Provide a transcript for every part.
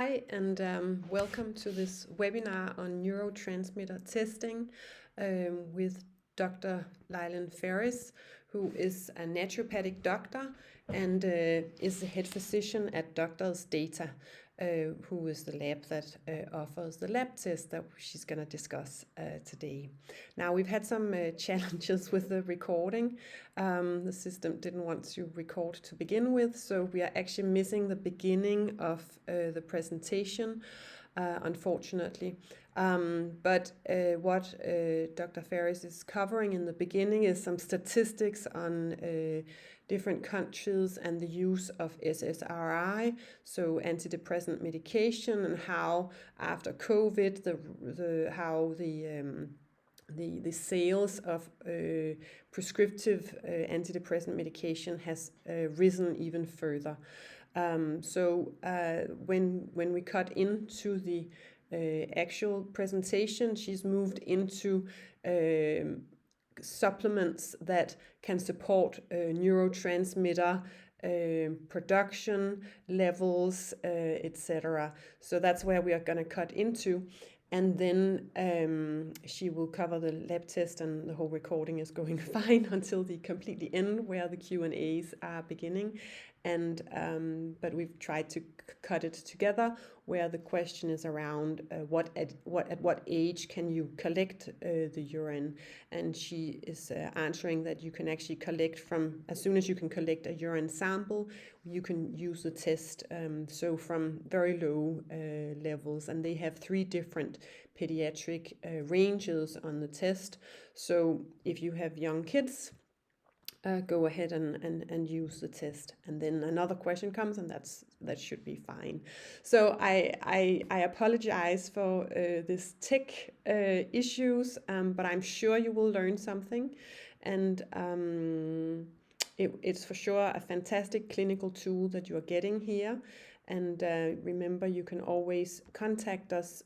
Hi, and welcome to this webinar on neurotransmitter testing with Dr. Lylan Ferris, who is a naturopathic doctor and is the head physician at Doctors Data, who is the lab that offers the lab test that she's going to discuss today. Now, we've had some challenges with the recording. The system didn't want to record to begin with, so we are actually missing the beginning of the presentation, unfortunately. But what Dr. Ferris is covering in the beginning is some statistics on different countries and the use of SSRI, so antidepressant medication, and how after COVID, the sales of prescriptive antidepressant medication has risen even further. So when we cut into the actual presentation, she's moved into supplements that can support neurotransmitter production levels, etc. So that's where we are going to cut into. And then she will cover the lab test, and the whole recording is going fine until the completely end where the Q&As are beginning. And but we've tried to cut it together where the question is around at what age can you collect the urine, and she is answering that you can actually collect from as soon as you can collect a urine sample, you can use the test, so from very low levels, and they have 3 different pediatric ranges on the test. So if you have young kids, go ahead and use the test. And then another question comes, and that should be fine. So I apologize for this tech issues, but I'm sure you will learn something. And it's for sure a fantastic clinical tool that you are getting here. And remember, you can always contact us.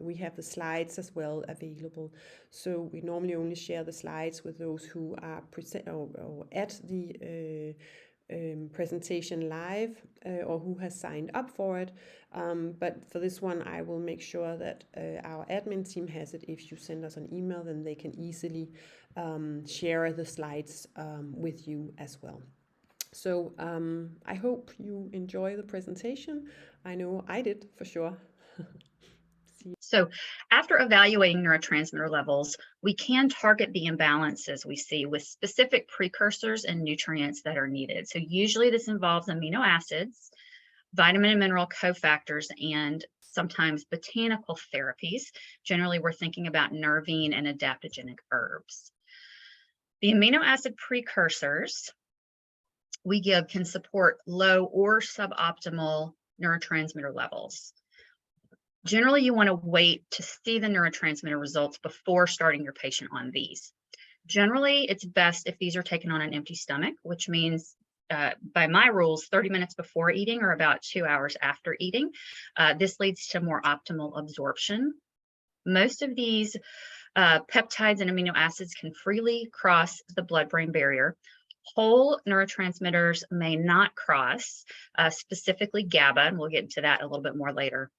We have the slides as well available. So we normally only share the slides with those who are or at the presentation live or who has signed up for it. But for this one, I will make sure that our admin team has it. If you send us an email, then they can easily share the slides with you as well. So I hope you enjoy the presentation. I know I did for sure. So after evaluating neurotransmitter levels, we can target the imbalances we see with specific precursors and nutrients that are needed. So usually this involves amino acids, vitamin and mineral cofactors, and sometimes botanical therapies. Generally, we're thinking about nervine and adaptogenic herbs. The amino acid precursors we give can support low or suboptimal neurotransmitter levels. Generally, you want to wait to see the neurotransmitter results before starting your patient on these. Generally, it's best if these are taken on an empty stomach, which means by my rules, 30 minutes before eating or about 2 hours after eating. This leads to more optimal absorption. Most of these peptides and amino acids can freely cross the blood-brain barrier. Whole neurotransmitters may not cross, specifically GABA, and we'll get into that a little bit more later.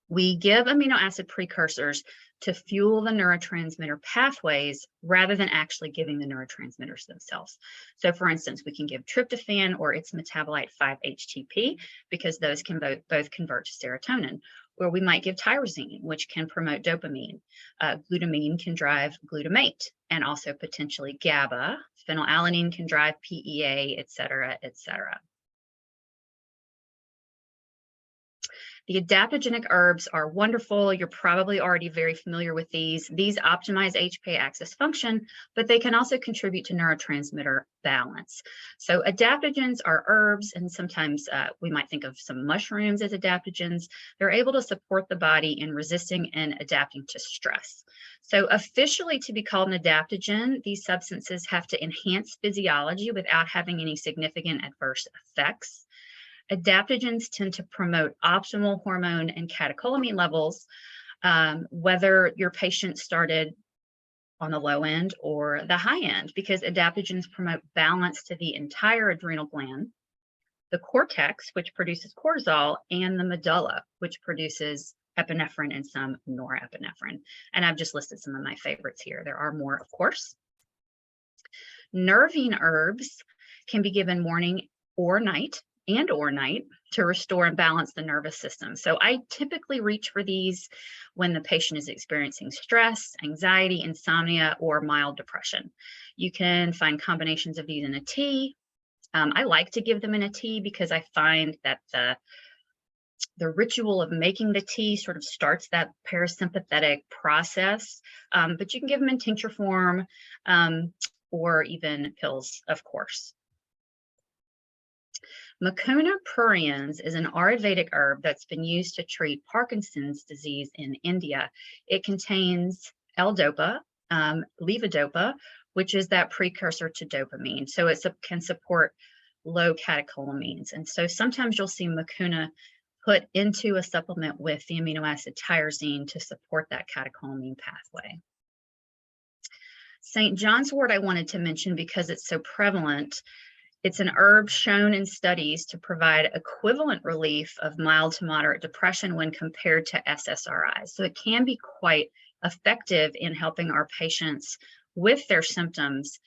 We give amino acid precursors to fuel the neurotransmitter pathways rather than actually giving the neurotransmitters themselves. So for instance, we can give tryptophan or its metabolite 5-HTP because those can both convert to serotonin. Or we might give tyrosine, which can promote dopamine. Glutamine can drive glutamate, and also potentially GABA. Phenylalanine can drive PEA, et cetera, et cetera. The adaptogenic herbs are wonderful. You're probably already very familiar with these. These optimize HPA axis function, but they can also contribute to neurotransmitter balance. So adaptogens are herbs, and sometimes we might think of some mushrooms as adaptogens. They're able to support the body in resisting and adapting to stress. So officially, to be called an adaptogen, these substances have to enhance physiology without having any significant adverse effects. Adaptogens tend to promote optimal hormone and catecholamine levels, whether your patient started on the low end or the high end, because adaptogens promote balance to the entire adrenal gland. the cortex, which produces cortisol, and the medulla, which produces epinephrine and some norepinephrine. And I've just listed some of my favorites here. There are more, of course. Nervine herbs can be given morning or night to restore and balance the nervous system. So I typically reach for these when the patient is experiencing stress, anxiety, insomnia, or mild depression. You can find combinations of these in a tea. I like to give them in a tea because I find that the ritual of making the tea sort of starts that parasympathetic process, but you can give them in tincture form or even pills, of course. Mucuna pruriens is an Ayurvedic herb that's been used to treat Parkinson's disease in India. It contains L-dopa, levodopa, which is that precursor to dopamine. So it can support low catecholamines. And so sometimes you'll see mucuna put into a supplement with the amino acid tyrosine to support that catecholamine pathway. St. John's wort I wanted to mention because it's so prevalent. It's an herb shown in studies to provide equivalent relief of mild to moderate depression when compared to SSRIs. So it can be quite effective in helping our patients with their symptoms.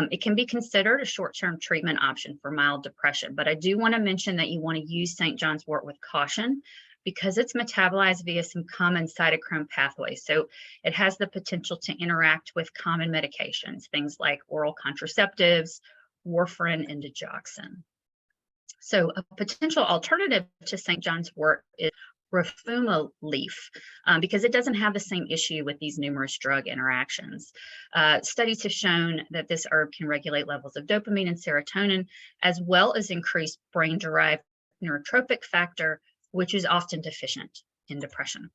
It can be considered a short-term treatment option for mild depression, but I do want to mention that you want to use St. John's wort with caution because it's metabolized via some common cytochrome pathways. So it has the potential to interact with common medications, things like oral contraceptives, warfarin, and digoxin. So a potential alternative to St. John's wort is Rafuma leaf, because it doesn't have the same issue with these numerous drug interactions. Studies have shown that this herb can regulate levels of dopamine and serotonin, as well as increase brain-derived neurotrophic factor, which is often deficient in depression.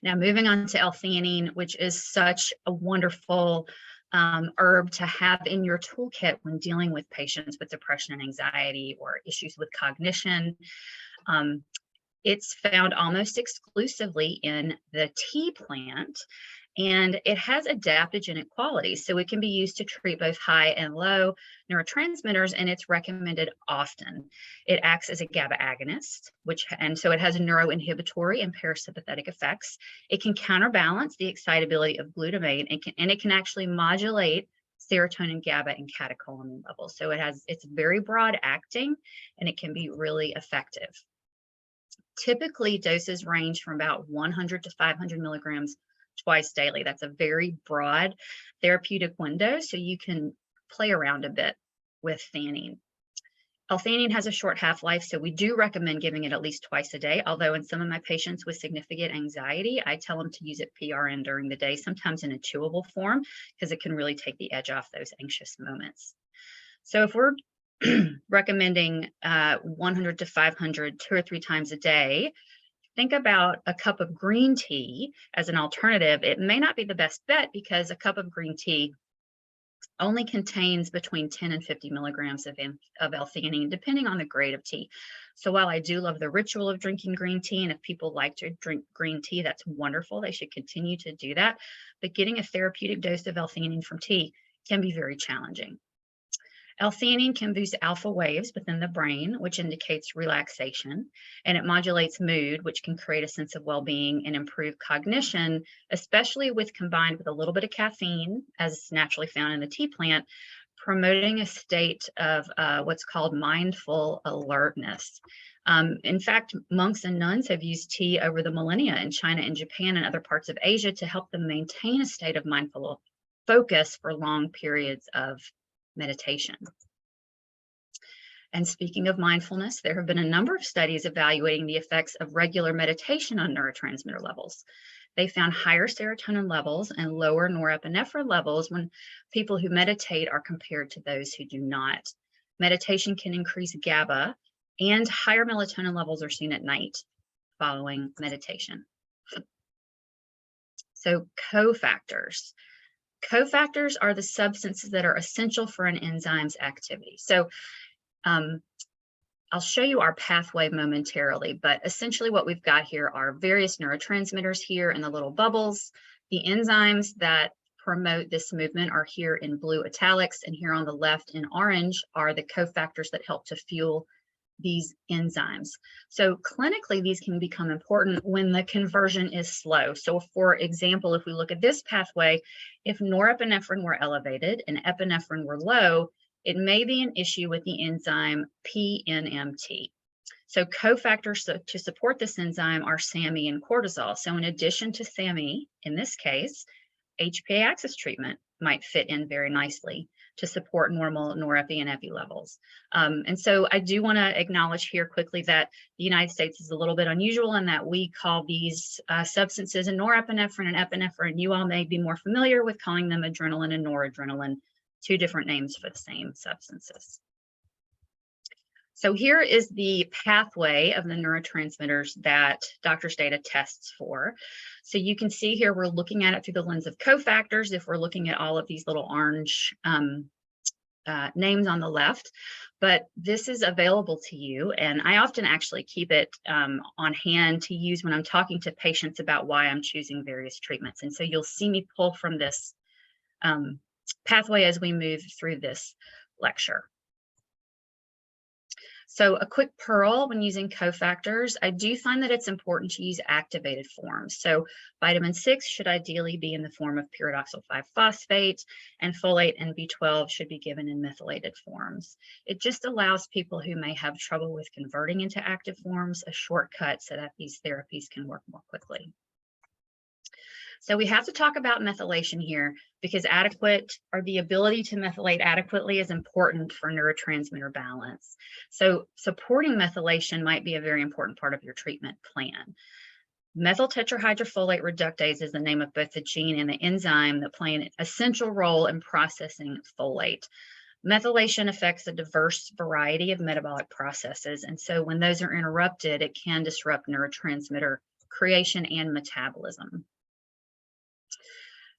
Now, moving on to L-theanine, which is such a wonderful herb to have in your toolkit when dealing with patients with depression and anxiety or issues with cognition. It's found almost exclusively in the tea plant, and it has adaptogenic qualities. So it can be used to treat both high and low neurotransmitters, and it's recommended often. It acts as a GABA agonist, and so it has neuroinhibitory and parasympathetic effects. It can counterbalance the excitability of glutamate, and it can actually modulate serotonin, GABA, and catecholamine levels. So it's very broad acting, and it can be really effective. Typically, doses range from about 100 to 500 milligrams twice daily. That's a very broad therapeutic window, so you can play around a bit with theanine. L-theanine has a short half-life, so we do recommend giving it at least twice a day, although in some of my patients with significant anxiety, I tell them to use it PRN during the day, sometimes in a chewable form, because it can really take the edge off those anxious moments. So if we're recommending 100 to 500 2 or 3 times a day, think about a cup of green tea as an alternative. It may not be the best bet because a cup of green tea only contains between 10 and 50 milligrams of L-theanine, depending on the grade of tea. So while I do love the ritual of drinking green tea, and if people like to drink green tea, that's wonderful. They should continue to do that. But getting a therapeutic dose of L-theanine from tea can be very challenging. L-theanine can boost alpha waves within the brain, which indicates relaxation, and it modulates mood, which can create a sense of well-being and improve cognition, especially combined with a little bit of caffeine, as naturally found in the tea plant, promoting a state of what's called mindful alertness. In fact, monks and nuns have used tea over the millennia in China and Japan and other parts of Asia to help them maintain a state of mindful focus for long periods of meditation. And speaking of mindfulness, there have been a number of studies evaluating the effects of regular meditation on neurotransmitter levels. They found higher serotonin levels and lower norepinephrine levels when people who meditate are compared to those who do not. Meditation can increase GABA, and higher melatonin levels are seen at night following meditation. So cofactors. Cofactors are the substances that are essential for an enzyme's activity. So I'll show you our pathway momentarily, but essentially what we've got here are various neurotransmitters here in the little bubbles, the enzymes that promote this movement are here in blue italics, and here on the left in orange are the cofactors that help to fuel these enzymes. So clinically, these can become important when the conversion is slow. So for example, if we look at this pathway, if norepinephrine were elevated and epinephrine were low, it may be an issue with the enzyme PNMT. So cofactors to support this enzyme are SAMe and cortisol. So in addition to SAMe, in this case, HPA axis treatment might fit in very nicely to support normal norepi and epi levels. And so I do want to acknowledge here quickly that the United States is a little bit unusual in that we call these substances norepinephrine and epinephrine. You all may be more familiar with calling them adrenaline and noradrenaline, two different names for the same substances. So here is the pathway of the neurotransmitters that doctor's data tests for. So you can see here, we're looking at it through the lens of cofactors. If we're looking at all of these little orange names on the left, but this is available to you. And I often actually keep it on hand to use when I'm talking to patients about why I'm choosing various treatments. And so you'll see me pull from this pathway as we move through this lecture. So a quick pearl when using cofactors, I do find that it's important to use activated forms. So vitamin 6 should ideally be in the form of pyridoxal 5-phosphate, and folate and B12 should be given in methylated forms. It just allows people who may have trouble with converting into active forms a shortcut so that these therapies can work more quickly. So we have to talk about methylation here because the ability to methylate adequately is important for neurotransmitter balance. So supporting methylation might be a very important part of your treatment plan. Methyl tetrahydrofolate reductase is the name of both the gene and the enzyme that play an essential role in processing folate. Methylation affects a diverse variety of metabolic processes, and so when those are interrupted, it can disrupt neurotransmitter creation and metabolism.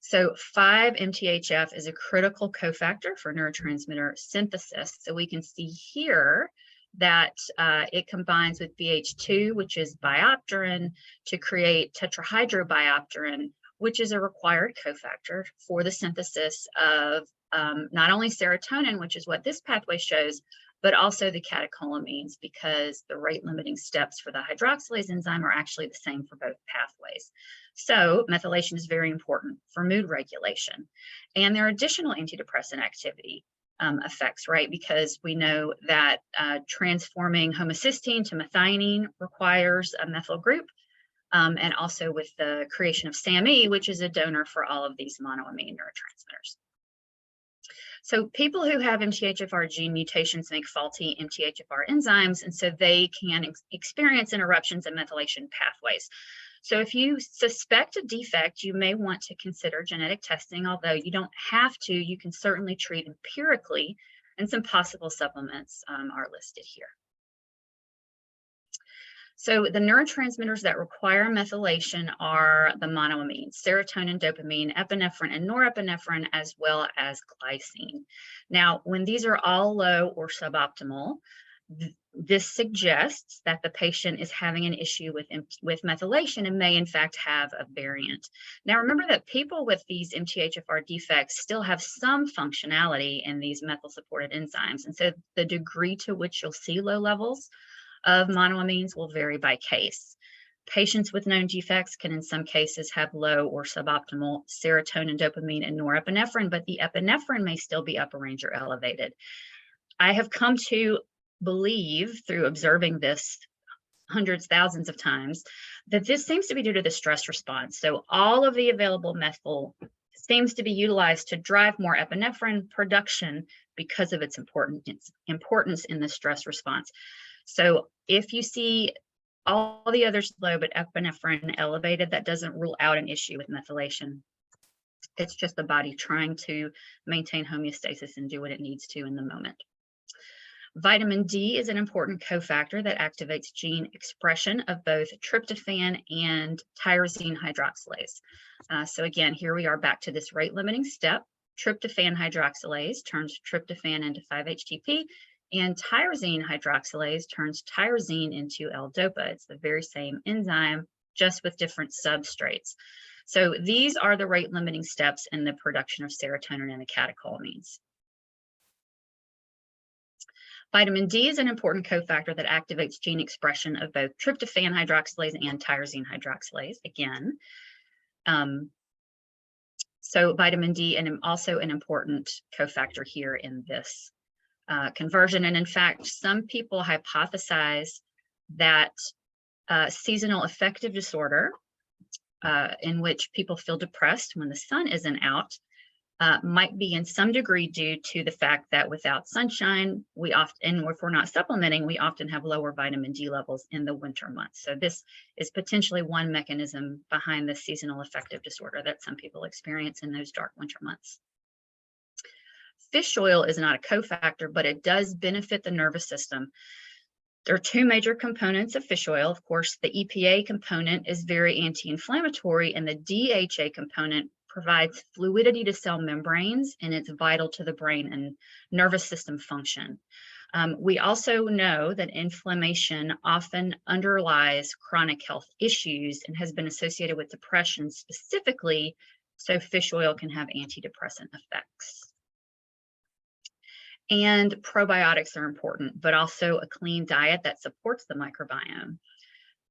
So 5-MTHF is a critical cofactor for neurotransmitter synthesis. So we can see here that it combines with BH2, which is biopterin, to create tetrahydrobiopterin, which is a required cofactor for the synthesis of not only serotonin, which is what this pathway shows, but also the catecholamines, because the rate limiting steps for the hydroxylase enzyme are actually the same for both pathways. So methylation is very important for mood regulation. And there are additional antidepressant activity effects, right? Because we know that transforming homocysteine to methionine requires a methyl group, and also with the creation of SAMe, which is a donor for all of these monoamine neurotransmitters. So people who have MTHFR gene mutations make faulty MTHFR enzymes, and so they can experience interruptions in methylation pathways. So if you suspect a defect, you may want to consider genetic testing, although you don't have to. You can certainly treat empirically, and some possible supplements are listed here. So the neurotransmitters that require methylation are the monoamines, serotonin, dopamine, epinephrine, and norepinephrine, as well as glycine. Now, when these are all low or suboptimal, this suggests that the patient is having an issue with methylation and may in fact have a variant. Now remember that people with these MTHFR defects still have some functionality in these methyl-supported enzymes, and so the degree to which you'll see low levels of monoamines will vary by case. Patients with known defects can in some cases have low or suboptimal serotonin, dopamine, and norepinephrine, but the epinephrine may still be upper range or elevated. I have come to believe through observing this hundreds, thousands of times, that this seems to be due to the stress response. So all of the available methyl seems to be utilized to drive more epinephrine production because of its importance in the stress response. So if you see all the others low, but epinephrine elevated, that doesn't rule out an issue with methylation. It's just the body trying to maintain homeostasis and do what it needs to in the moment. Vitamin D is an important cofactor that activates gene expression of both tryptophan and tyrosine hydroxylase. So again, here we are back to this rate limiting step. Tryptophan hydroxylase turns tryptophan into 5-HTP, and tyrosine hydroxylase turns tyrosine into L-DOPA. It's the very same enzyme, just with different substrates. So these are the rate limiting steps in the production of serotonin and the catecholamines. Vitamin D is an important cofactor that activates gene expression of both tryptophan hydroxylase and tyrosine hydroxylase. Again, so vitamin D and also an important cofactor here in this conversion. And in fact, some people hypothesize that seasonal affective disorder, in which people feel depressed when the sun isn't out, might be in some degree due to the fact that without sunshine, we often, if we're not supplementing, we often have lower vitamin D levels in the winter months. So this is potentially one mechanism behind the seasonal affective disorder that some people experience in those dark winter months. Fish oil is not a cofactor, but it does benefit the nervous system. There are two major components of fish oil. Of course, the EPA component is very anti-inflammatory, and the DHA component provides fluidity to cell membranes, and it's vital to the brain and nervous system function. We also know that inflammation often underlies chronic health issues and has been associated with depression specifically, so fish oil can have antidepressant effects. And probiotics are important, but also a clean diet that supports the microbiome.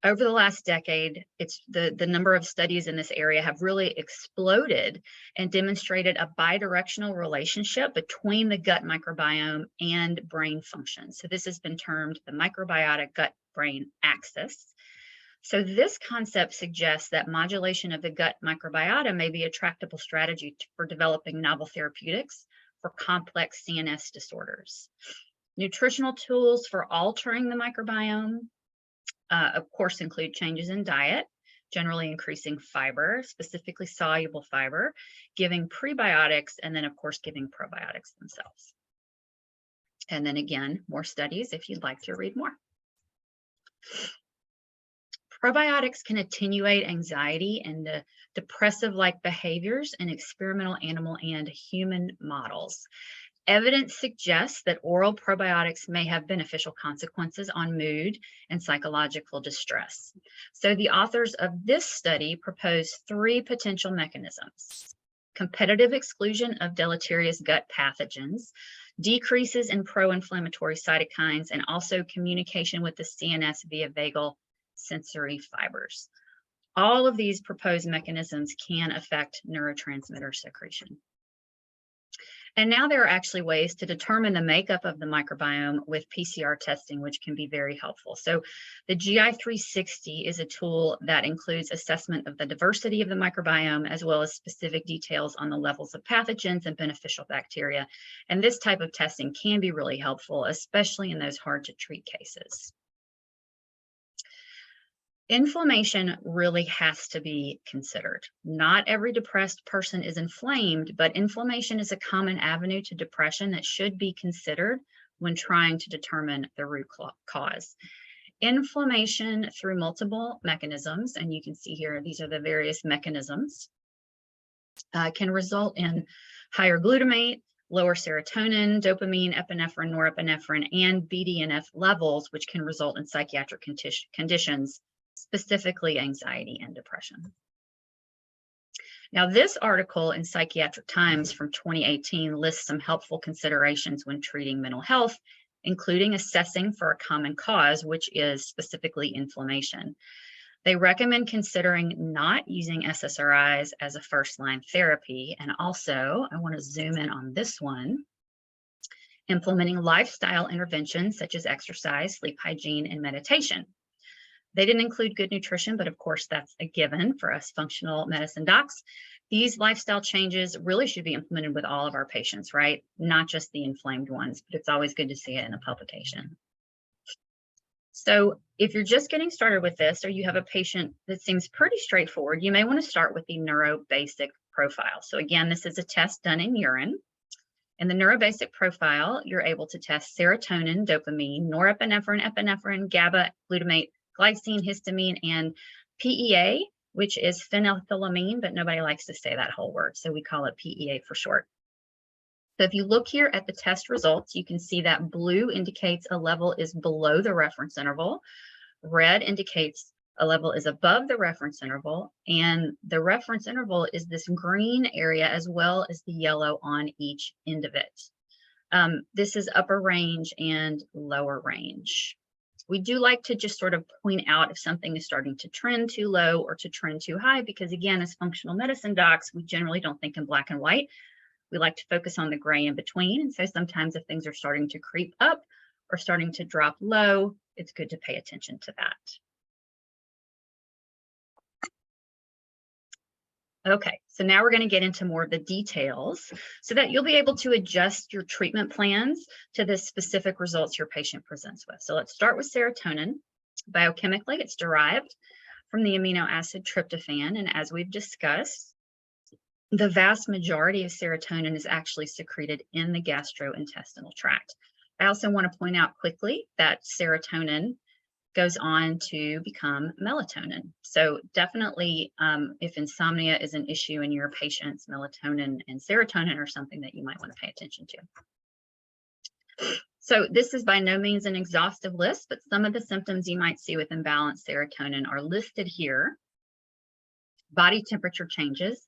Over the last decade, the number of studies in this area have really exploded and demonstrated a bidirectional relationship between the gut microbiome and brain function. So this has been termed the microbiotic gut-brain axis. So this concept suggests that modulation of the gut microbiota may be a tractable strategy for developing novel therapeutics for complex CNS disorders. Nutritional tools for altering the microbiome of course, include changes in diet, generally increasing fiber, specifically soluble fiber, giving prebiotics, and then, of course, giving probiotics themselves. And then again, more studies if you'd like to read more. Probiotics can attenuate anxiety and depressive-like behaviors in experimental animal and human models. Evidence suggests that oral probiotics may have beneficial consequences on mood and psychological distress. So the authors of this study propose three potential mechanisms: competitive exclusion of deleterious gut pathogens, decreases in pro-inflammatory cytokines, and also communication with the CNS via vagal sensory fibers. All of these proposed mechanisms can affect neurotransmitter secretion. And now there are actually ways to determine the makeup of the microbiome with PCR testing, which can be very helpful. So the GI 360 is a tool that includes assessment of the diversity of the microbiome, as well as specific details on the levels of pathogens and beneficial bacteria. And this type of testing can be really helpful, especially in those hard to treat cases. Inflammation really has to be considered. Not every depressed person is inflamed, but inflammation is a common avenue to depression that should be considered when trying to determine the root cause. Inflammation through multiple mechanisms, and you can see here, these are the various mechanisms, can result in higher glutamate, lower serotonin, dopamine, epinephrine, norepinephrine, and BDNF levels, which can result in psychiatric conditions, specifically anxiety and depression. Now, this article in Psychiatric Times from 2018 lists some helpful considerations when treating mental health, including assessing for a common cause, which is specifically inflammation. They recommend considering not using SSRIs as a first-line therapy. And also, I want to zoom in on this one, implementing lifestyle interventions such as exercise, sleep hygiene, and meditation. They didn't include good nutrition, but of course that's a given for us functional medicine docs. These lifestyle changes really should be implemented with all of our patients, right? Not just the inflamed ones, but it's always good to see it in a publication. So if you're just getting started with this, or you have a patient that seems pretty straightforward, you may want to start with the NeuroBasic profile. So again, this is a test done in urine. In the NeuroBasic profile, you're able to test serotonin, dopamine, norepinephrine, epinephrine, GABA, glutamate, glycine, histamine, and PEA, which is phenethylamine, but nobody likes to say that whole word, so we call it PEA for short. So if you look here at the test results, you can see that blue indicates a level is below the reference interval. Red indicates a level is above the reference interval, and the reference interval is this green area as well as the yellow on each end of it. This is upper range and lower range. We do like to just sort of point out if something is starting to trend too low or to trend too high, because again, as functional medicine docs, we generally don't think in black and white. We like to focus on the gray in between. And so sometimes if things are starting to creep up or starting to drop low, it's good to pay attention to that. Okay, so now we're going to get into more of the details so that you'll be able to adjust your treatment plans to the specific results your patient presents with. So let's start with serotonin. Biochemically, it's derived from the amino acid tryptophan. And as we've discussed, the vast majority of serotonin is actually secreted in the gastrointestinal tract. I also want to point out quickly that serotonin goes on to become melatonin. So definitely, if insomnia is an issue in your patients, melatonin and serotonin are something that you might want to pay attention to. So this is by no means an exhaustive list, but some of the symptoms you might see with imbalanced serotonin are listed here. Body temperature changes,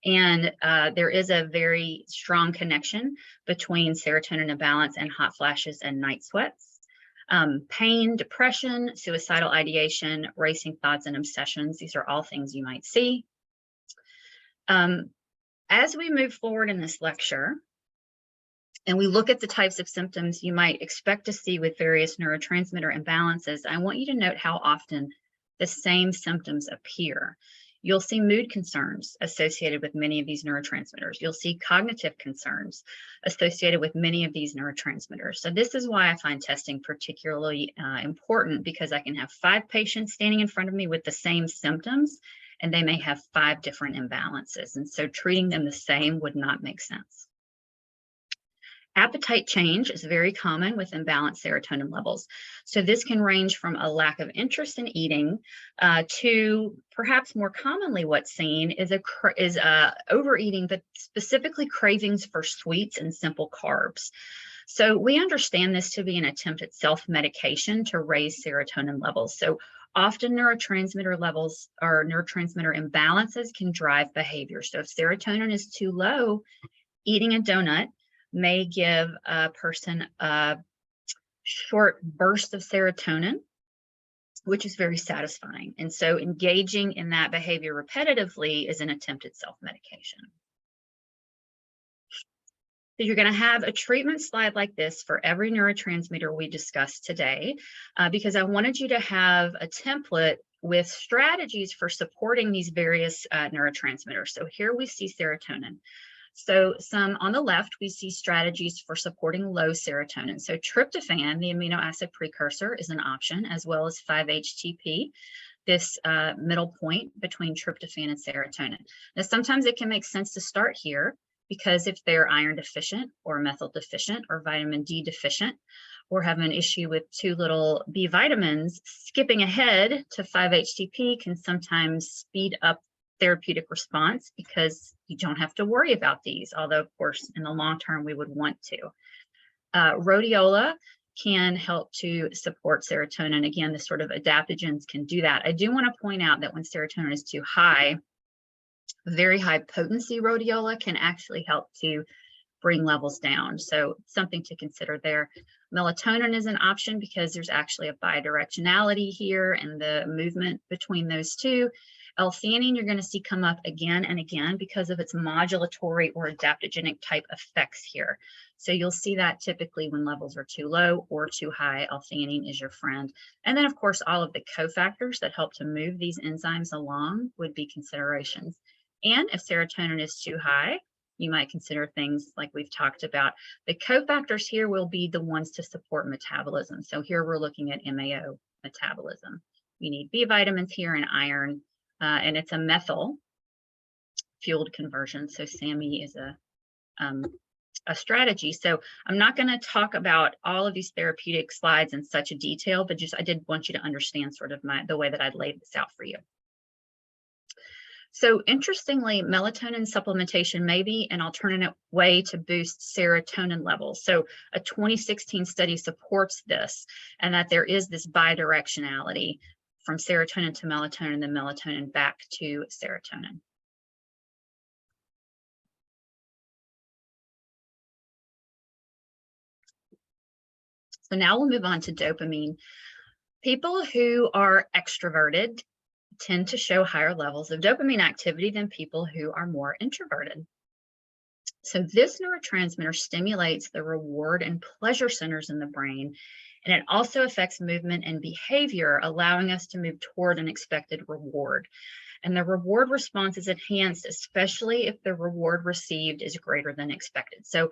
and there is a very strong connection between serotonin imbalance and hot flashes and night sweats. Pain, depression, suicidal ideation, racing thoughts, and obsessions. These are all things you might see. As we move forward in this lecture, and we look at the types of symptoms you might expect to see with various neurotransmitter imbalances, I want you to note how often the same symptoms appear. You'll see mood concerns associated with many of these neurotransmitters. You'll see cognitive concerns associated with many of these neurotransmitters. So this is why I find testing particularly important, because I can have 5 patients standing in front of me with the same symptoms, and they may have 5 different imbalances. And so treating them the same would not make sense. Appetite change is very common with imbalanced serotonin levels. So this can range from a lack of interest in eating to perhaps more commonly what's seen is overeating, but specifically cravings for sweets and simple carbs. So we understand this to be an attempt at self-medication to raise serotonin levels. So often neurotransmitter levels or neurotransmitter imbalances can drive behavior. So if serotonin is too low, eating a donut may give a person a short burst of serotonin, which is very satisfying. And so engaging in that behavior repetitively is an attempt at self-medication. So you're going to have a treatment slide like this for every neurotransmitter we discussed today, because I wanted you to have a template with strategies for supporting these various neurotransmitters. So here we see serotonin. So on the left, we see strategies for supporting low serotonin. So tryptophan, the amino acid precursor, is an option, as well as 5-HTP, this middle point between tryptophan and serotonin. Now, sometimes it can make sense to start here, because if they're iron deficient or methyl deficient or vitamin D deficient, or have an issue with too little B vitamins, skipping ahead to 5-HTP can sometimes speed up therapeutic response, because you don't have to worry about these, although of course in the long term we would want to. Rhodiola can help to support serotonin. Again, the sort of adaptogens can do that. I do want to point out that when serotonin is too high, very high potency rhodiola can actually help to bring levels down. So something to consider there. Melatonin is an option because there's actually a bidirectionality here and the movement between those two. L-theanine you're going to see come up again and again because of its modulatory or adaptogenic type effects here. So you'll see that typically when levels are too low or too high, L-theanine is your friend. And then of course, all of the cofactors that help to move these enzymes along would be considerations. And if serotonin is too high, you might consider things like we've talked about. The cofactors here will be the ones to support metabolism. So here we're looking at MAO metabolism. You need B vitamins here and iron. And it's a methyl fueled conversion. So SAMe is a strategy. So I'm not going to talk about all of these therapeutic slides in such a detail, but just I did want you to understand sort of the way that I'd laid this out for you. So interestingly, melatonin supplementation may be an alternate way to boost serotonin levels. So a 2016 study supports this, and that there is this bidirectionality from serotonin to melatonin, and then melatonin back to serotonin. So now we'll move on to dopamine. People who are extroverted tend to show higher levels of dopamine activity than people who are more introverted. So this neurotransmitter stimulates the reward and pleasure centers in the brain, and it also affects movement and behavior, allowing us to move toward an expected reward. And the reward response is enhanced, especially if the reward received is greater than expected. So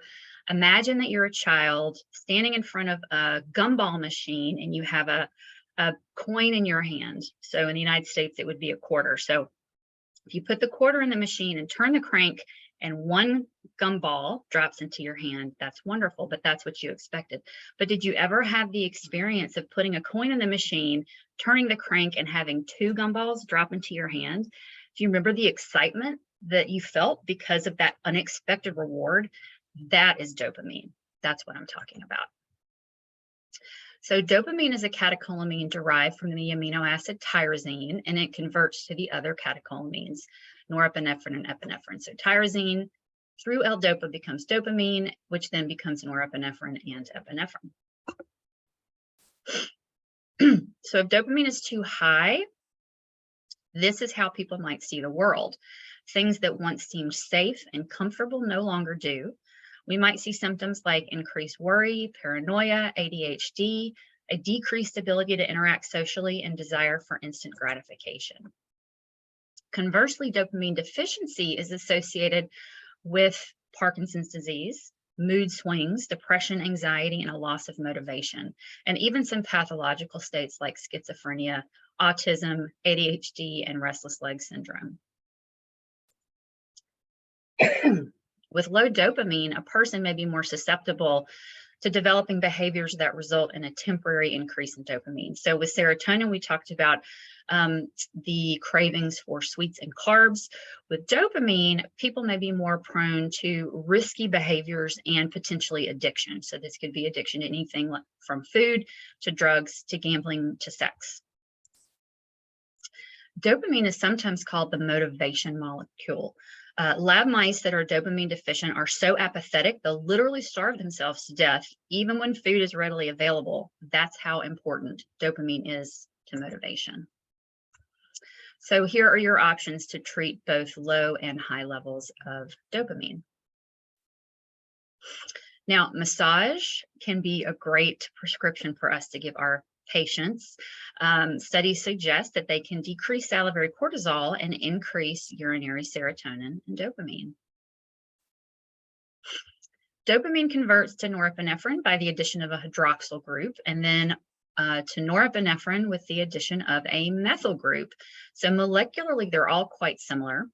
imagine that you're a child standing in front of a gumball machine and you have a coin in your hand. So in the United States, it would be a quarter. So if you put the quarter in the machine and turn the crank and one gumball drops into your hand, that's wonderful, but that's what you expected. But did you ever have the experience of putting a coin in the machine, turning the crank, and having two gumballs drop into your hand? Do you remember the excitement that you felt because of that unexpected reward? That is dopamine. That's what I'm talking about. So dopamine is a catecholamine derived from the amino acid tyrosine, and it converts to the other catecholamines, norepinephrine and epinephrine. So tyrosine through L-dopa becomes dopamine, which then becomes norepinephrine and epinephrine. So if dopamine is too high, this is how people might see the world. Things that once seemed safe and comfortable no longer do. We might see symptoms like increased worry, paranoia, ADHD, a decreased ability to interact socially, and desire for instant gratification. Conversely, dopamine deficiency is associated with Parkinson's disease, mood swings, depression, anxiety, and a loss of motivation, and even some pathological states like schizophrenia, autism, ADHD, and restless leg syndrome. With low dopamine, a person may be more susceptible to developing behaviors that result in a temporary increase in dopamine. So with serotonin, we talked about the cravings for sweets and carbs. With dopamine, people may be more prone to risky behaviors and potentially addiction. So this could be addiction to anything from food to drugs to gambling to sex. Dopamine is sometimes called the motivation molecule. Lab mice that are dopamine deficient are so apathetic, they'll literally starve themselves to death, even when food is readily available. That's how important dopamine is to motivation. So here are your options to treat both low and high levels of dopamine. Now, massage can be a great prescription for us to give our patients. Studies suggest that they can decrease salivary cortisol and increase urinary serotonin and dopamine. Dopamine converts to norepinephrine by the addition of a hydroxyl group, and then to norepinephrine with the addition of a methyl group. So molecularly, they're all quite similar.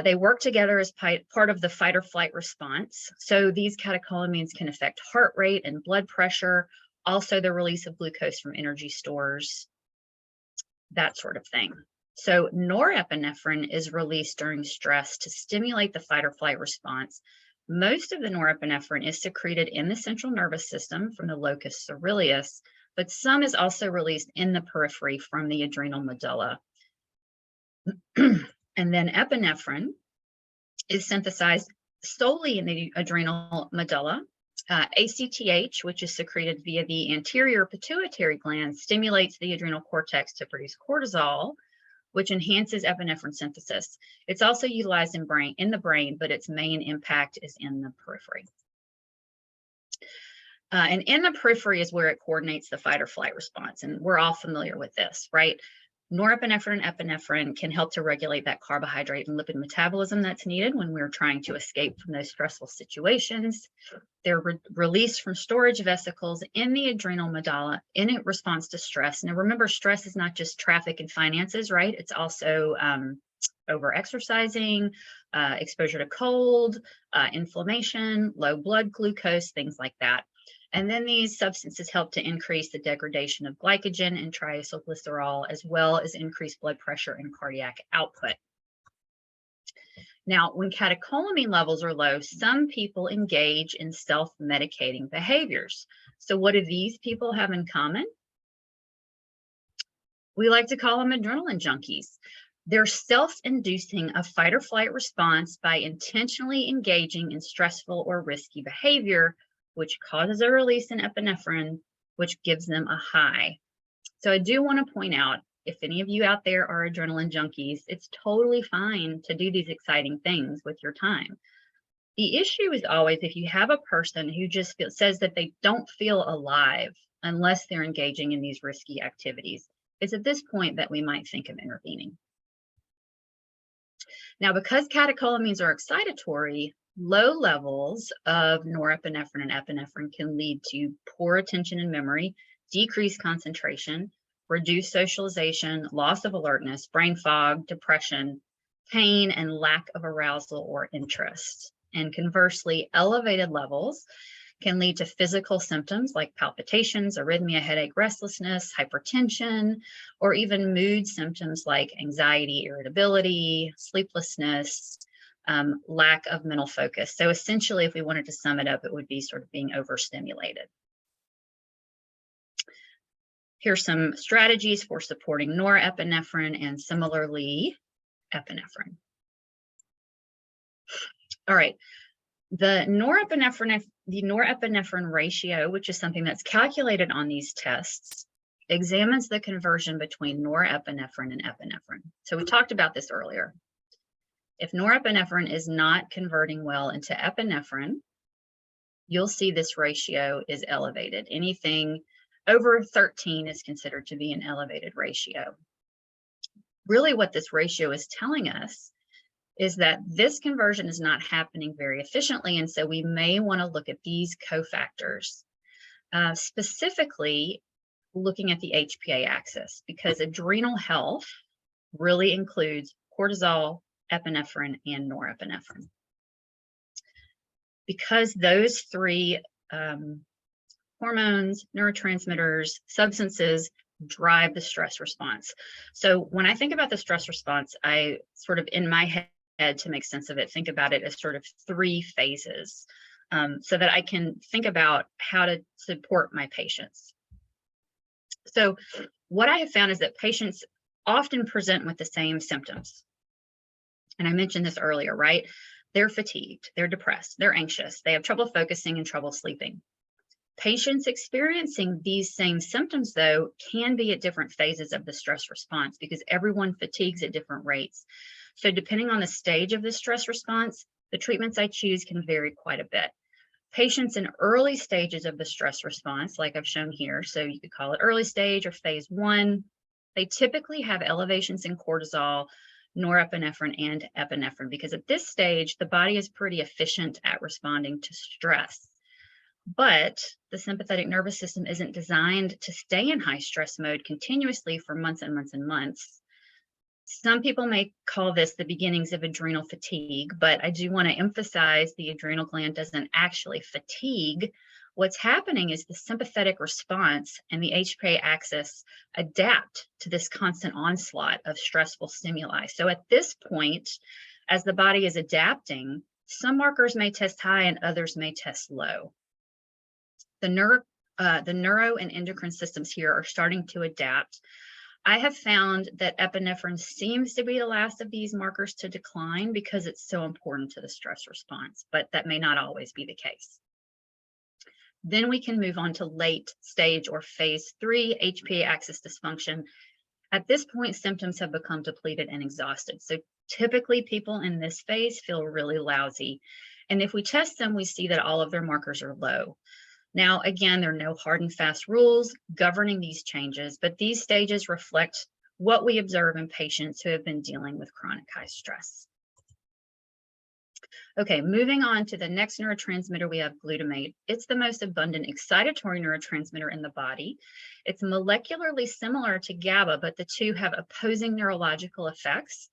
They work together as part of the fight or flight response. So these catecholamines can affect heart rate and blood pressure, also the release of glucose from energy stores, that sort of thing. So norepinephrine is released during stress to stimulate the fight or flight response. Most of the norepinephrine is secreted in the central nervous system from the locus coeruleus, but some is also released in the periphery from the adrenal medulla. And then epinephrine is synthesized solely in the adrenal medulla. ACTH, which is secreted via the anterior pituitary gland, stimulates the adrenal cortex to produce cortisol, which enhances epinephrine synthesis. It's also utilized in the brain, but its main impact is in the periphery. And in the periphery is where it coordinates the fight or flight response. And we're all familiar with this, right? Norepinephrine and epinephrine can help to regulate that carbohydrate and lipid metabolism that's needed when we're trying to escape from those stressful situations. They're released from storage vesicles in the adrenal medulla in response to stress. Now, remember, stress is not just traffic and finances, right? It's also over-exercising, exposure to cold, inflammation, low blood glucose, things like that. And then these substances help to increase the degradation of glycogen and triacylglycerol, as well as increase blood pressure and cardiac output. Now, when catecholamine levels are low, some people engage in self-medicating behaviors. So what do these people have in common? We like to call them adrenaline junkies. They're self-inducing a fight or flight response by intentionally engaging in stressful or risky behavior, which causes a release in epinephrine, which gives them a high. So I do want to point out, if any of you out there are adrenaline junkies, it's totally fine to do these exciting things with your time. The issue is always if you have a person who just says that they don't feel alive unless they're engaging in these risky activities. It's at this point that we might think of intervening. Now, because catecholamines are excitatory, low levels of norepinephrine and epinephrine can lead to poor attention and memory, decreased concentration, reduced socialization, loss of alertness, brain fog, depression, pain, and lack of arousal or interest. And conversely, elevated levels can lead to physical symptoms like palpitations, arrhythmia, headache, restlessness, hypertension, or even mood symptoms like anxiety, irritability, sleeplessness, lack of mental focus. So essentially, if we wanted to sum it up, it would be sort of being overstimulated. Here's some strategies for supporting norepinephrine and similarly epinephrine. All right. The norepinephrine ratio, which is something that's calculated on these tests, examines the conversion between norepinephrine and epinephrine. So we talked about this earlier. If norepinephrine is not converting well into epinephrine, you'll see this ratio is elevated. Anything over 13 is considered to be an elevated ratio. Really, what this ratio is telling us is that this conversion is not happening very efficiently, and so we may want to look at these cofactors, specifically looking at the HPA axis, because adrenal health really includes cortisol, epinephrine, and norepinephrine. Because those three hormones, neurotransmitters, substances drive the stress response. So when I think about the stress response, I sort of in my head, to make sense of it, think about it as sort of three phases, so that I can think about how to support my patients. So what I have found is that patients often present with the same symptoms. And I mentioned this earlier, right? They're fatigued, they're depressed, they're anxious, they have trouble focusing and trouble sleeping. Patients experiencing these same symptoms, though, can be at different phases of the stress response because everyone fatigues at different rates. So depending on the stage of the stress response, the treatments I choose can vary quite a bit. Patients in early stages of the stress response, like I've shown here, so you could call it early stage or phase 1, they typically have elevations in cortisol, norepinephrine, and epinephrine, because at this stage, the body is pretty efficient at responding to stress. But the sympathetic nervous system isn't designed to stay in high stress mode continuously for months and months and months. Some people may call this the beginnings of adrenal fatigue, but I do want to emphasize the adrenal gland doesn't actually fatigue. What's happening is the sympathetic response and the HPA axis adapt to this constant onslaught of stressful stimuli. So at this point, as the body is adapting, some markers may test high and others may test low. The neuro and endocrine systems here are starting to adapt. I have found that epinephrine seems to be the last of these markers to decline because it's so important to the stress response, but that may not always be the case. Then we can move on to late stage or phase 3 HPA axis dysfunction. At this point, symptoms have become depleted and exhausted. So typically people in this phase feel really lousy. And if we test them, we see that all of their markers are low. Now, again, there are no hard and fast rules governing these changes, but these stages reflect what we observe in patients who have been dealing with chronic high stress. Okay, moving on to the next neurotransmitter, we have glutamate. It's the most abundant excitatory neurotransmitter in the body. It's molecularly similar to GABA, but the two have opposing neurological effects.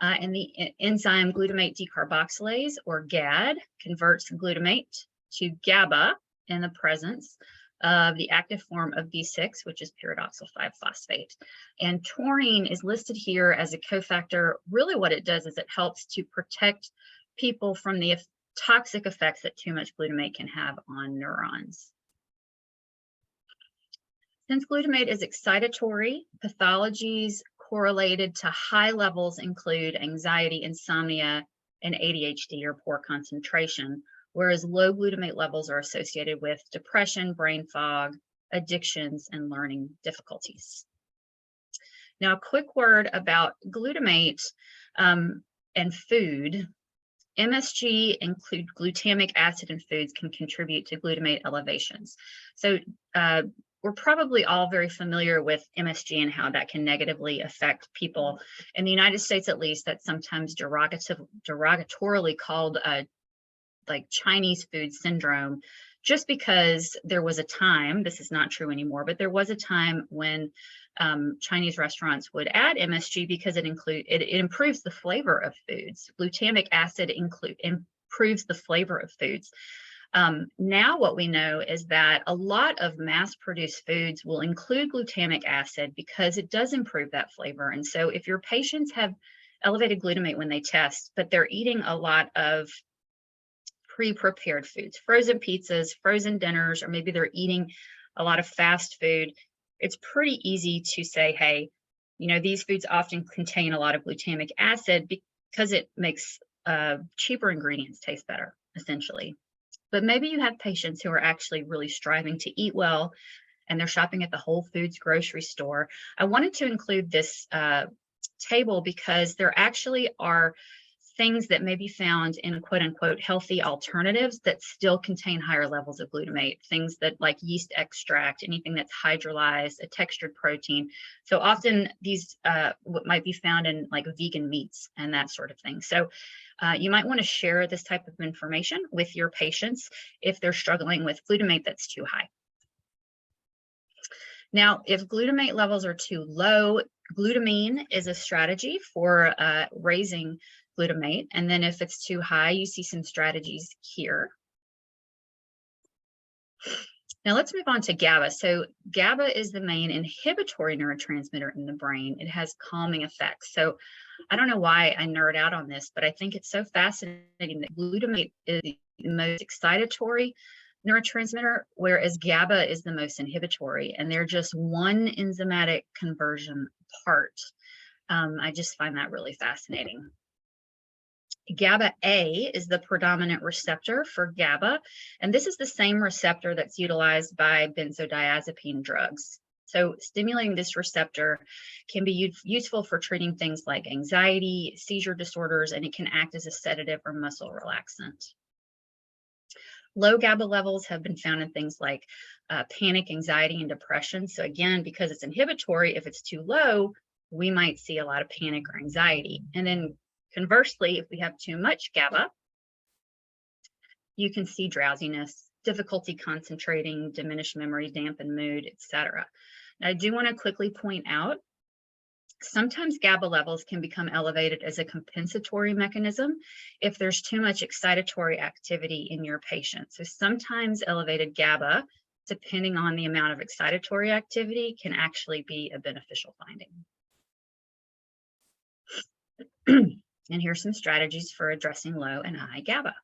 And the enzyme glutamate decarboxylase, or GAD, converts glutamate to GABA in the presence of the active form of B6, which is pyridoxal 5-phosphate. And taurine is listed here as a cofactor. Really what it does is it helps to protect people from the toxic effects that too much glutamate can have on neurons. Since glutamate is excitatory, pathologies correlated to high levels include anxiety, insomnia, and ADHD or poor concentration, whereas low glutamate levels are associated with depression, brain fog, addictions, and learning difficulties. Now, a quick word about glutamate and food. MSG, include glutamic acid in foods, can contribute to glutamate elevations. So we're probably all very familiar with MSG and how that can negatively affect people. In the United States, at least, that's sometimes derogatorily called like Chinese food syndrome, just because there was a time, this is not true anymore, but there was a time when Chinese restaurants would add MSG because it improves the flavor of foods. Glutamic acid improves the flavor of foods. Now what we know is that a lot of mass-produced foods will include glutamic acid because it does improve that flavor. And so if your patients have elevated glutamate when they test, but they're eating a lot of pre-prepared foods, frozen pizzas, frozen dinners, or maybe they're eating a lot of fast food, it's pretty easy to say, hey, you know, these foods often contain a lot of glutamic acid because it makes cheaper ingredients taste better, essentially. But maybe you have patients who are actually really striving to eat well and they're shopping at the Whole Foods grocery store. I wanted to include this table because there actually are things that may be found in quote unquote healthy alternatives that still contain higher levels of glutamate, things that like yeast extract, anything that's hydrolyzed, a textured protein. So often these might be found in like vegan meats and that sort of thing. So you might want to share this type of information with your patients if they're struggling with glutamate that's too high. Now, if glutamate levels are too low, glutamine is a strategy for raising glutamate. And then if it's too high, you see some strategies here. Now let's move on to GABA. So GABA is the main inhibitory neurotransmitter in the brain. It has calming effects. So I don't know why I nerd out on this, but I think it's so fascinating that glutamate is the most excitatory neurotransmitter, whereas GABA is the most inhibitory, and they're just one enzymatic conversion apart. I just find that really fascinating. GABA A is the predominant receptor for GABA, and this is the same receptor that's utilized by benzodiazepine drugs. So stimulating this receptor can be useful for treating things like anxiety, seizure disorders, and it can act as a sedative or muscle relaxant. Low GABA levels have been found in things like panic, anxiety, and depression. So again, because it's inhibitory, if it's too low, we might see a lot of panic or anxiety. And then conversely, if we have too much GABA, you can see drowsiness, difficulty concentrating, diminished memory, dampened mood, etc. Now, I do want to quickly point out, sometimes GABA levels can become elevated as a compensatory mechanism if there's too much excitatory activity in your patient. So sometimes elevated GABA, depending on the amount of excitatory activity, can actually be a beneficial finding. And here's some strategies for addressing low and high GABA.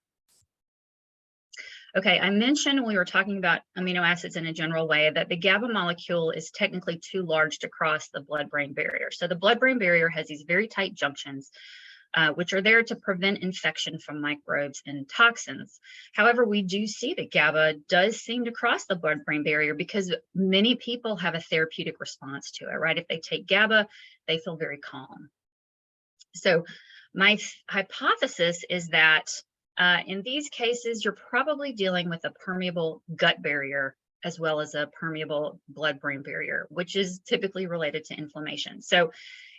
Okay, I mentioned when we were talking about amino acids in a general way that the GABA molecule is technically too large to cross the blood-brain barrier. So the blood-brain barrier has these very tight junctions, which are there to prevent infection from microbes and toxins. However, we do see that GABA does seem to cross the blood-brain barrier because many people have a therapeutic response to it, right? If they take GABA, they feel very calm. So my hypothesis is that in these cases, you're probably dealing with a permeable gut barrier as well as a permeable blood-brain barrier, which is typically related to inflammation. So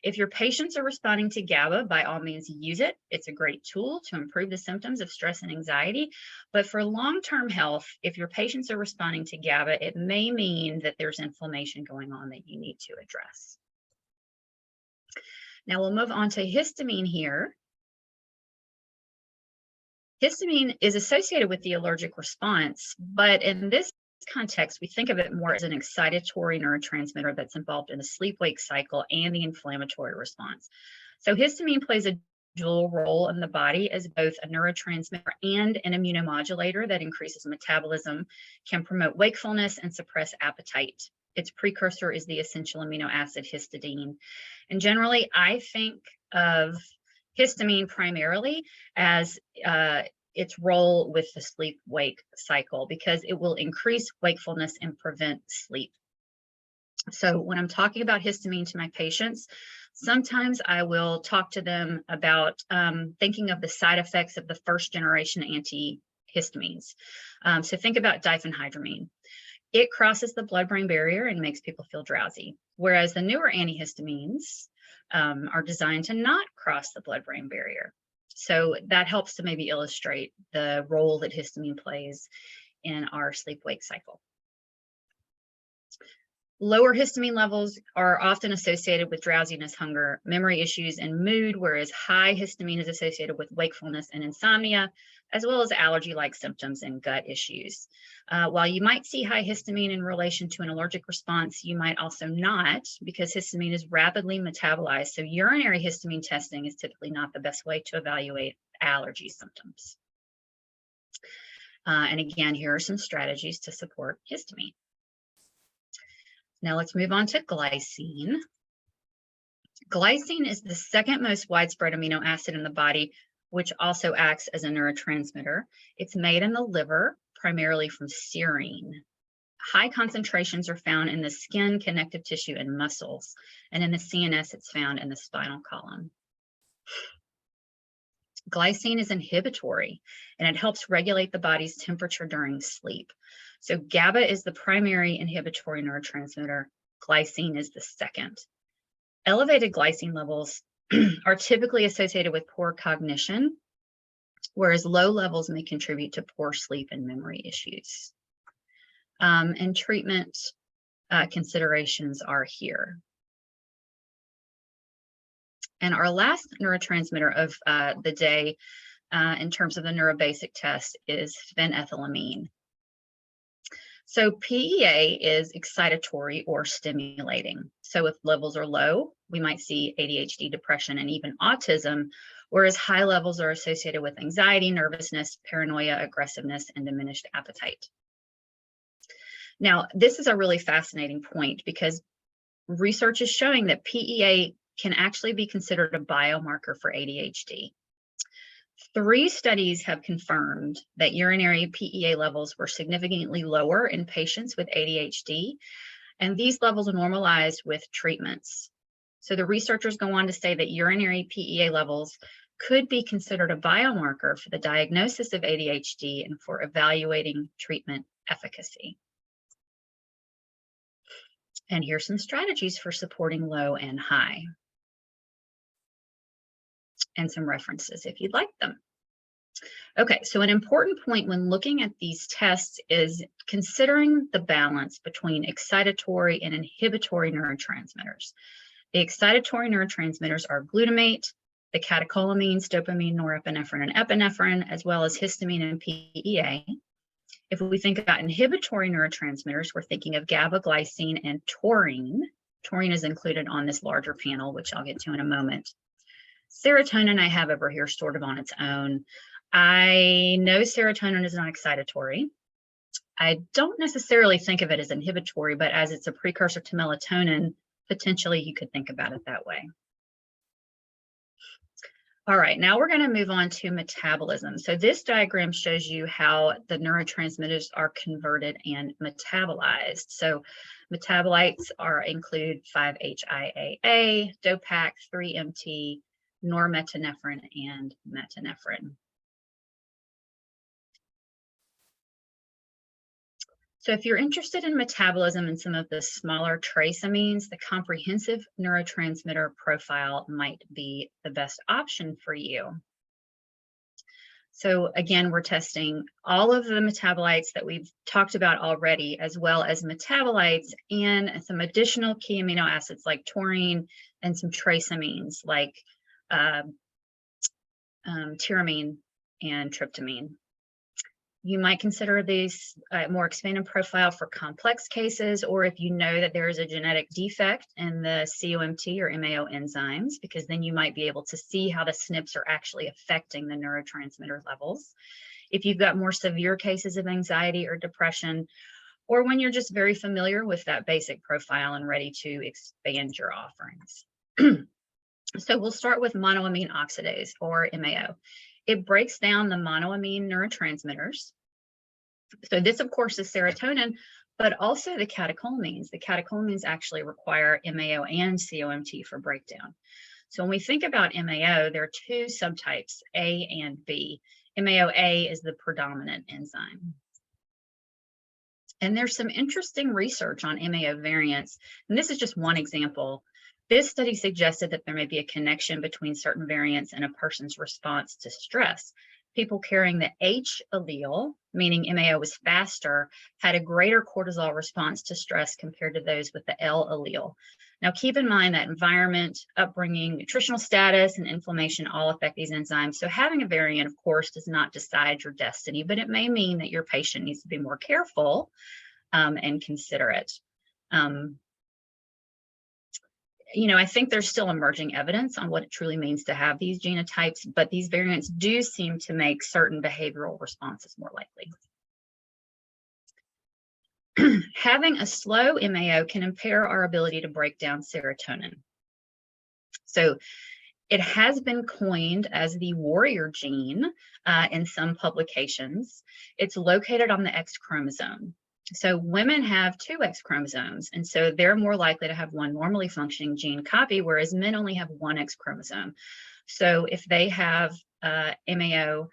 if your patients are responding to GABA, by all means use it. It's a great tool to improve the symptoms of stress and anxiety. But for long-term health, if your patients are responding to GABA, it may mean that there's inflammation going on that you need to address. Now we'll move on to histamine here. Histamine is associated with the allergic response, but in this context, we think of it more as an excitatory neurotransmitter that's involved in the sleep-wake cycle and the inflammatory response. So histamine plays a dual role in the body as both a neurotransmitter and an immunomodulator that increases metabolism, can promote wakefulness, and suppress appetite. Its precursor is the essential amino acid histidine. And generally, I think of histamine primarily as its role with the sleep-wake cycle, because it will increase wakefulness and prevent sleep. So when I'm talking about histamine to my patients, sometimes I will talk to them about thinking of the side effects of the first generation antihistamines. So think about diphenhydramine. It crosses the blood-brain barrier and makes people feel drowsy, whereas the newer antihistamines are designed to not cross the blood-brain barrier. So that helps to maybe illustrate the role that histamine plays in our sleep-wake cycle. Lower histamine levels are often associated with drowsiness, hunger, memory issues, and mood, whereas high histamine is associated with wakefulness and insomnia, as well as allergy-like symptoms and gut issues. While you might see high histamine in relation to an allergic response, you might also not, because histamine is rapidly metabolized. So urinary histamine testing is typically not the best way to evaluate allergy symptoms. And again, here are some strategies to support histamine. Now let's move on to glycine. Glycine is the second most widespread amino acid in the body, which also acts as a neurotransmitter. It's made in the liver, primarily from serine. High concentrations are found in the skin, connective tissue, and muscles. And in the CNS, it's found in the spinal column. Glycine is inhibitory, and it helps regulate the body's temperature during sleep. So GABA is the primary inhibitory neurotransmitter. Glycine is the second. Elevated glycine levels are typically associated with poor cognition, whereas low levels may contribute to poor sleep and memory issues. And treatment considerations are here. And our last neurotransmitter of the day in terms of the neurobasic test is phenethylamine. So PEA is excitatory or stimulating. So if levels are low, we might see ADHD, depression, and even autism, whereas high levels are associated with anxiety, nervousness, paranoia, aggressiveness, and diminished appetite. Now, this is a really fascinating point because research is showing that PEA can actually be considered a biomarker for ADHD. 3 studies have confirmed that urinary PEA levels were significantly lower in patients with ADHD, and these levels are normalized with treatments. So the researchers go on to say that urinary PEA levels could be considered a biomarker for the diagnosis of ADHD and for evaluating treatment efficacy. And here's some strategies for supporting low and high, and some references if you'd like them. Okay, so an important point when looking at these tests is considering the balance between excitatory and inhibitory neurotransmitters. The excitatory neurotransmitters are glutamate, the catecholamines, dopamine, norepinephrine, and epinephrine, as well as histamine and PEA. If we think about inhibitory neurotransmitters, we're thinking of GABA, glycine, and taurine. Taurine is included on this larger panel, which I'll get to in a moment. Serotonin I have over here sort of on its own. I know serotonin is not excitatory. I don't necessarily think of it as inhibitory, but as it's a precursor to melatonin, potentially you could think about it that way. All right, now we're going to move on to metabolism. So this diagram shows you how the neurotransmitters are converted and metabolized. So metabolites include 5-HIAA, DOPAC, 3-MT, norepinephrine, and methanephrine. So if you're interested in metabolism and some of the smaller trace amines, the comprehensive neurotransmitter profile might be the best option for you. So again, we're testing all of the metabolites that we've talked about already, as well as metabolites and some additional key amino acids like taurine and some trace amines like tyramine and tryptamine. You might consider these a more expanded profile for complex cases, or if you know that there is a genetic defect in the COMT or MAO enzymes, because then you might be able to see how the SNPs are actually affecting the neurotransmitter levels. If you've got more severe cases of anxiety or depression, or when you're just very familiar with that basic profile and ready to expand your offerings. So we'll start with monoamine oxidase, or MAO. It breaks down the monoamine neurotransmitters. So this, of course, is serotonin, but also the catecholamines. The catecholamines actually require MAO and COMT for breakdown. So when we think about MAO, there are two subtypes, A and B. MAO-A is the predominant enzyme. And there's some interesting research on MAO variants, and this is just one example. This study suggested that there may be a connection between certain variants and a person's response to stress. People carrying the H allele, meaning MAO was faster, had a greater cortisol response to stress compared to those with the L allele. Now, keep in mind that environment, upbringing, nutritional status, and inflammation all affect these enzymes. So having a variant, of course, does not decide your destiny, but it may mean that your patient needs to be more careful and considerate. I think there's still emerging evidence on what it truly means to have these genotypes, but these variants do seem to make certain behavioral responses more likely. Having a slow MAO can impair our ability to break down serotonin. So it has been coined as the warrior gene in some publications. It's located on the X chromosome. So women have 2 X chromosomes, and so they're more likely to have one normally functioning gene copy, whereas men only have 1 X chromosome. So if they have MAO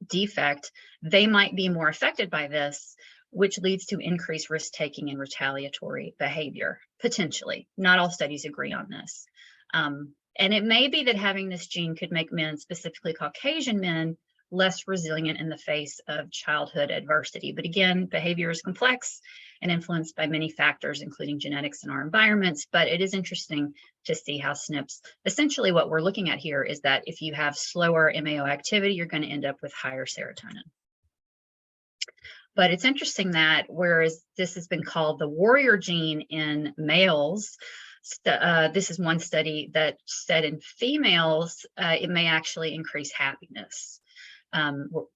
defect, they might be more affected by this, which leads to increased risk-taking and retaliatory behavior, potentially. Not all studies agree on this. And it may be that having this gene could make men, specifically Caucasian men, less resilient in the face of childhood adversity. But again, behavior is complex and influenced by many factors, including genetics and our environments. But it is interesting to see how SNPs, essentially what we're looking at here is that if you have slower MAO activity, you're going to end up with higher serotonin. But it's interesting that whereas this has been called the warrior gene in males, this is one study that said in females, it may actually increase happiness.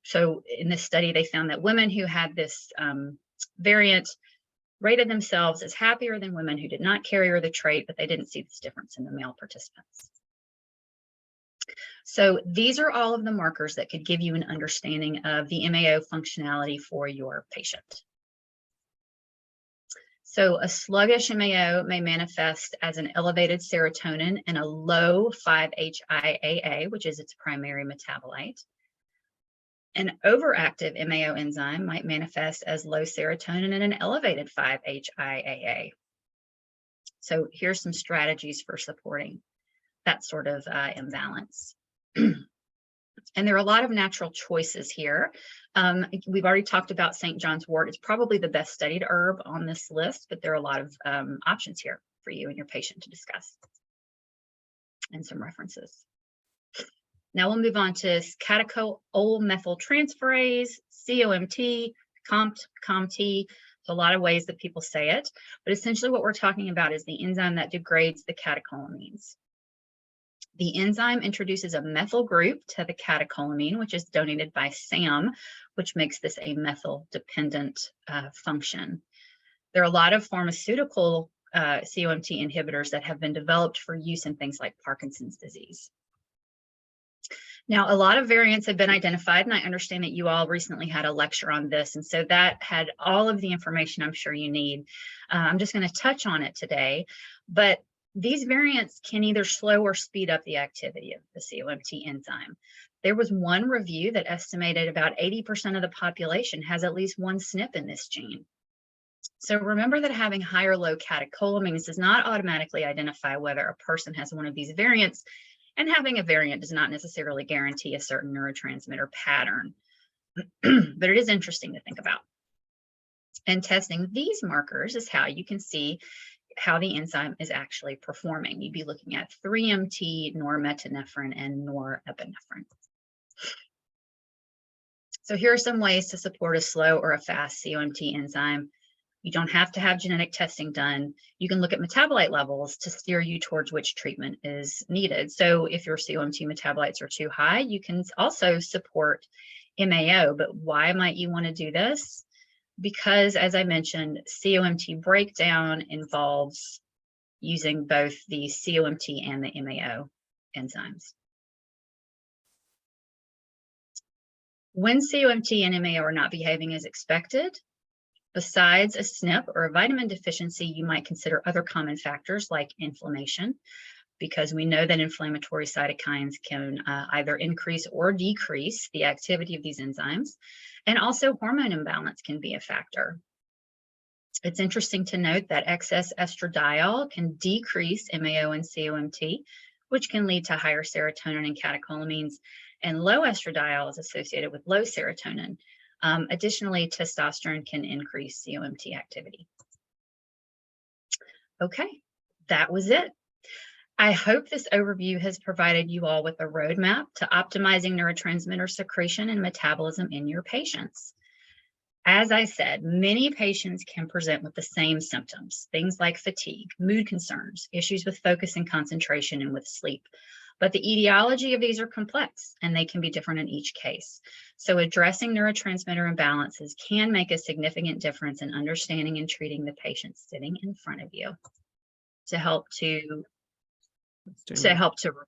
So in this study, they found that women who had this variant rated themselves as happier than women who did not carry the trait, but they didn't see this difference in the male participants. So these are all of the markers that could give you an understanding of the MAO functionality for your patient. So a sluggish MAO may manifest as an elevated serotonin and a low 5-HIAA, which is its primary metabolite. An overactive MAO enzyme might manifest as low serotonin and an elevated 5-HIAA. So here's some strategies for supporting that sort of imbalance. And there are a lot of natural choices here. We've already talked about St. John's wort. It's probably the best studied herb on this list, but there are a lot of options here for you and your patient to discuss and some references. Now we'll move on to catechol-methyltransferase, COMT, COMT. A lot of ways that people say it, but essentially what we're talking about is the enzyme that degrades the catecholamines. The enzyme introduces a methyl group to the catecholamine, which is donated by SAM, which makes this a methyl-dependent function. There are a lot of pharmaceutical COMT inhibitors that have been developed for use in things like Parkinson's disease. Now, a lot of variants have been identified, and I understand that you all recently had a lecture on this, and so that had all of the information I'm sure you need. I'm just going to touch on it today, but these variants can either slow or speed up the activity of the COMT enzyme. There was one review that estimated about 80% of the population has at least one SNP in this gene. So remember that having high or low catecholamines does not automatically identify whether a person has one of these variants, and having a variant does not necessarily guarantee a certain neurotransmitter pattern. But it is interesting to think about. And testing these markers is how you can see how the enzyme is actually performing. You'd be looking at 3-MT, norepinephrine, and norepinephrine. So here are some ways to support a slow or a fast COMT enzyme. You don't have to have genetic testing done. You can look at metabolite levels to steer you towards which treatment is needed. So if your COMT metabolites are too high, you can also support MAO. But why might you want to do this? because, as I mentioned, COMT breakdown involves using both the COMT and the MAO enzymes. When COMT and MAO are not behaving as expected, besides a SNP or a vitamin deficiency, you might consider other common factors like inflammation, because we know that inflammatory cytokines can either increase or decrease the activity of these enzymes. And also hormone imbalance can be a factor. It's interesting to note that excess estradiol can decrease MAO and COMT, which can lead to higher serotonin and catecholamines, and low estradiol is associated with low serotonin. Additionally, testosterone can increase COMT activity. Okay, that was it. I hope this overview has provided you all with a roadmap to optimizing neurotransmitter secretion and metabolism in your patients. As I said, many patients can present with the same symptoms, things like fatigue, mood concerns, issues with focus and concentration, and with sleep. But the etiology of these are complex and they can be different in each case. So addressing neurotransmitter imbalances can make a significant difference in understanding and treating the patient sitting in front of you to help to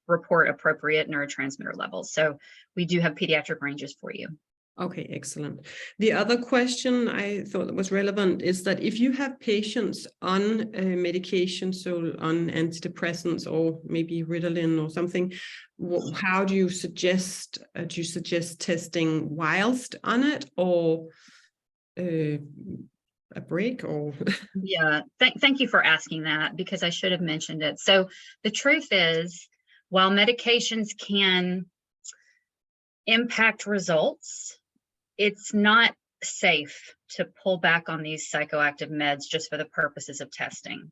report appropriate neurotransmitter levels. So we do have pediatric ranges for you. Okay, excellent. The other question I thought was relevant is that if you have patients on medication, so on antidepressants or maybe Ritalin or something, how do you suggest testing whilst on it, or a break, or? Yeah, thank you for asking that, because I should have mentioned it. So the truth is, while medications can impact results, it's not safe to pull back on these psychoactive meds just for the purposes of testing.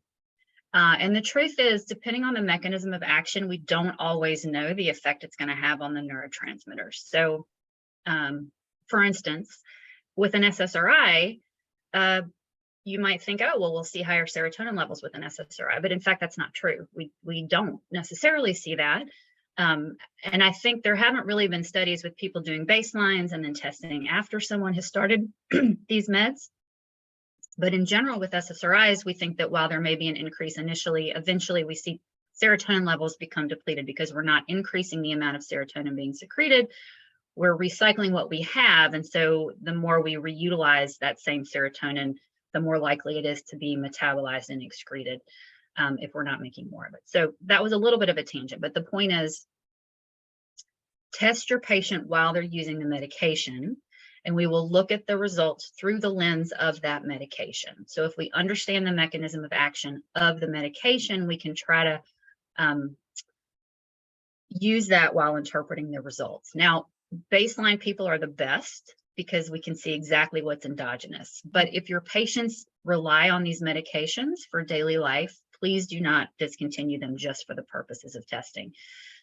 And the truth is, depending on the mechanism of action, we don't always know the effect it's going to have on the neurotransmitters. So, for instance, with an SSRI, you might think, oh, well, we'll see higher serotonin levels with an SSRI, but in fact, that's not true. We don't necessarily see that. And I think there haven't really been studies with people doing baselines and then testing after someone has started these meds. But in general, with SSRIs, we think that while there may be an increase initially, eventually we see serotonin levels become depleted because we're not increasing the amount of serotonin being secreted. We're recycling what we have. And so the more we reutilize that same serotonin, the more likely it is to be metabolized and excreted if we're not making more of it. So that was a little bit of a tangent, but the point is, test your patient while they're using the medication, and we will look at the results through the lens of that medication. So if we understand the mechanism of action of the medication, we can try to use that while interpreting the results. Now, baseline people are the best because we can see exactly what's endogenous. But if your patients rely on these medications for daily life, please do not discontinue them just for the purposes of testing.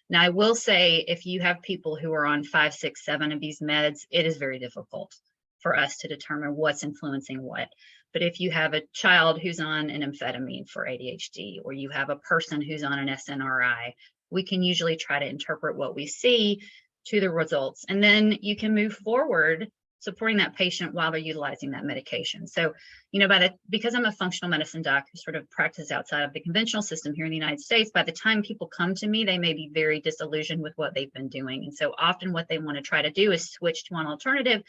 Now, I will say, if you have people who are on 5, 6, 7 of these meds, it is very difficult for us to determine what's influencing what. But if you have a child who's on an amphetamine for ADHD, or you have a person who's on an SNRI, we can usually try to interpret what we see to the results. And then you can move forward supporting that patient while they're utilizing that medication. So, you know, because I'm a functional medicine doc who sort of practices outside of the conventional system here in the United States, by the time people come to me, they may be very disillusioned with what they've been doing. And so often what they want to try to do is switch to an alternative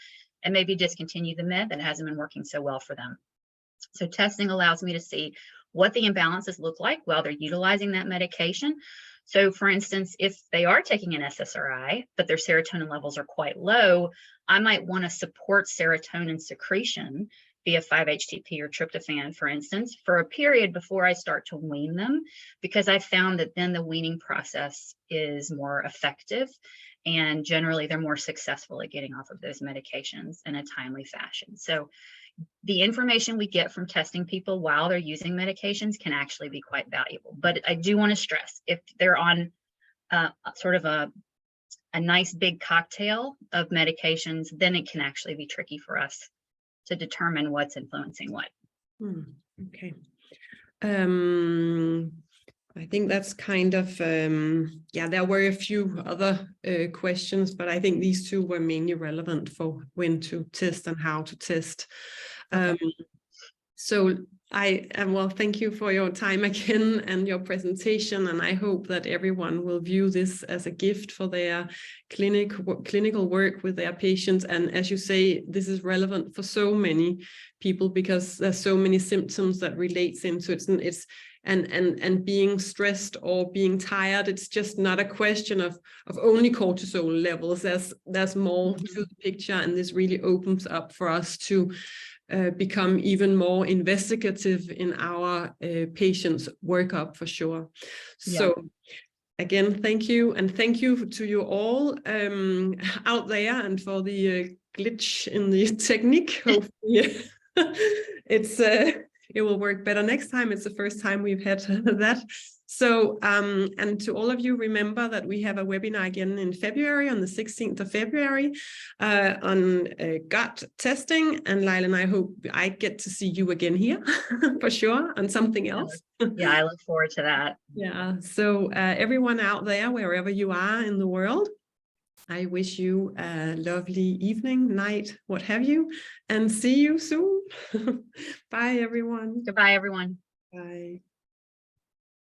and maybe discontinue the med that hasn't been working so well for them. So testing allows me to see what the imbalances look like while they're utilizing that medication. So for instance, if they are taking an SSRI, but their serotonin levels are quite low, I might want to support serotonin secretion via 5-HTP or tryptophan, for instance, for a period before I start to wean them, because I found that then the weaning process is more effective and generally they're more successful at getting off of those medications in a timely fashion. So the information we get from testing people while they're using medications can actually be quite valuable. But I do want to stress, if they're on sort of a nice big cocktail of medications, then it can actually be tricky for us to determine what's influencing what. Okay. I think that's kind of, yeah, there were a few other questions, but I think these two were mainly relevant for when to test and how to test. Okay. So well, thank you for your time again and your presentation. And I hope that everyone will view this as a gift for their clinical work with their patients. And as you say, this is relevant for so many people because there's so many symptoms that relates into it. And being stressed or being tired, it's just not a question of only cortisol levels. There's more to the picture, and this really opens up for us to become even more investigative in our patients' workup for sure. So again, thank you. And thank you to you all out there and for the glitch in the technique. Hopefully it will work better next time. It's the first time we've had that. So, and to all of you, remember that we have a webinar again in February, on the 16th of February, on gut testing. And Lyle, I hope I get to see you again here for sure on something else. Yeah, I look forward to that. Yeah. So everyone out there, wherever you are in the world, I wish you a lovely evening, night, what have you, and see you soon. Bye, everyone. Goodbye, everyone. Bye.